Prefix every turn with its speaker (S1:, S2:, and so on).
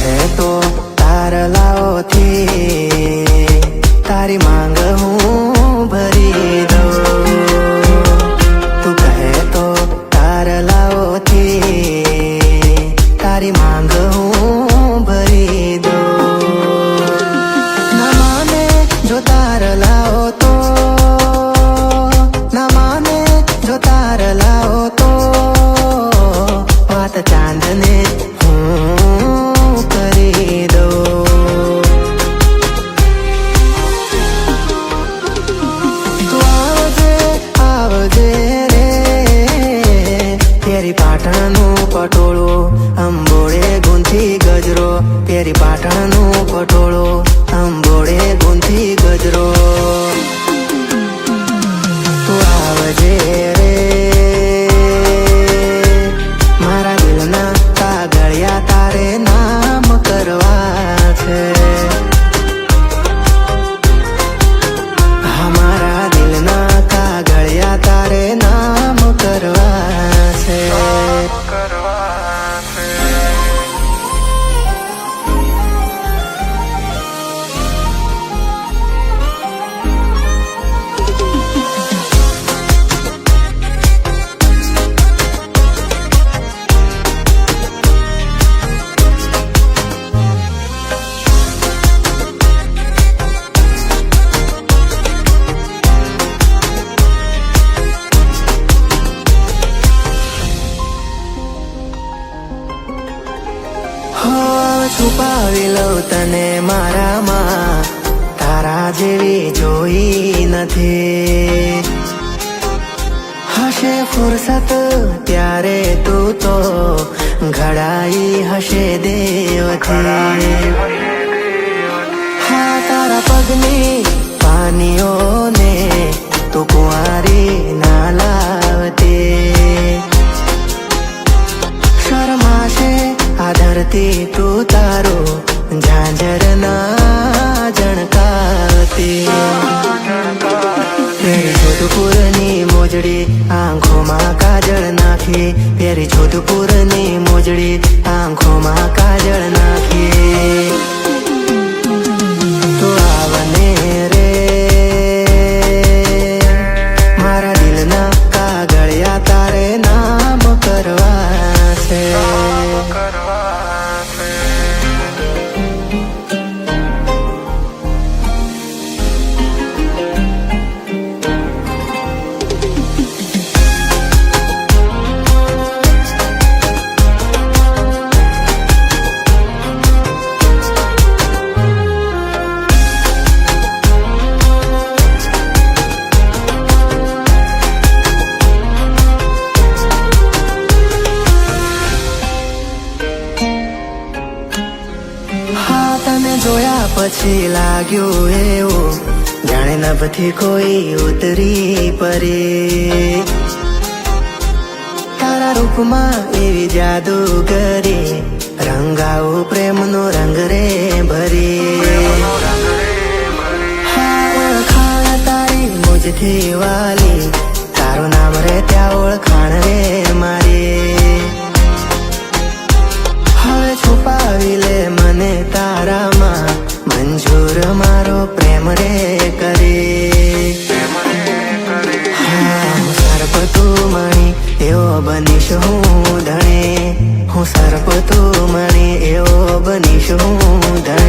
S1: કહે તો તારલાઓથી તારી માંગ હું ભરી દઉં. તું કહે તો તારલાઓથી તારી માંગ હું ભરી દઉં. ના માને જો તારલાઓ તો, ના માને જો તારલાઓ તો વાત ચાંદને હું કરી દઉં. તું આવજે આવજે રે પેરી પાટણનું પટોળું અંબોળે ગુંથી ગજરો. પેરી પાટણનું પટોળું અંબોળે ગુંથી ગજરો. તું આવજે રે મારા દિલના કાગળિયા તારે નામ કરવા છે. મારા દિલના કાગળિયા તારે નામ કરવા છે. છુપાવી લઉં તને મારામાં, તારા જેવી જોઈ નથી. હશે ફુરસત ત્યારે તું તો ઘડાઈ હશે દેવથી. હા તારા પગની પાનીઓને તું કુંવારી ના લાવતી. શરમાશે આ ધરતી તું તારું ઝાંઝરના જણકાવતી. પેરી જોધપુરની મોજડી આંખોમાં કાજળ નાખી. પેરી જોધપુરની મોજડી આંખોમાં કાજળ નાખી. તું આવને રે મારા દિલના કાગળિયા તારે નામ કરવા છે. જોયા પછી લાગ્યું એવું જાણે નભથી કોઈ ઉતરી પરે. તારા રૂપમાં એવી જાદુગરી રંગાવું પ્રેમનો રંગ રે ભરી. હા ઓળખાણ તારી મુજથી વાલી, તારું નામ રે ત્યાં ઓળખાણ રે મારી. હવે છુપાવી લે મને તારામાં, મંજૂર મારો પ્રેમ રે કરી. હા હું સર્પ તું મણી એવો બનીશ હું ધણે. હું સર્પ તું મણી એવો બનીશ હું ધણે.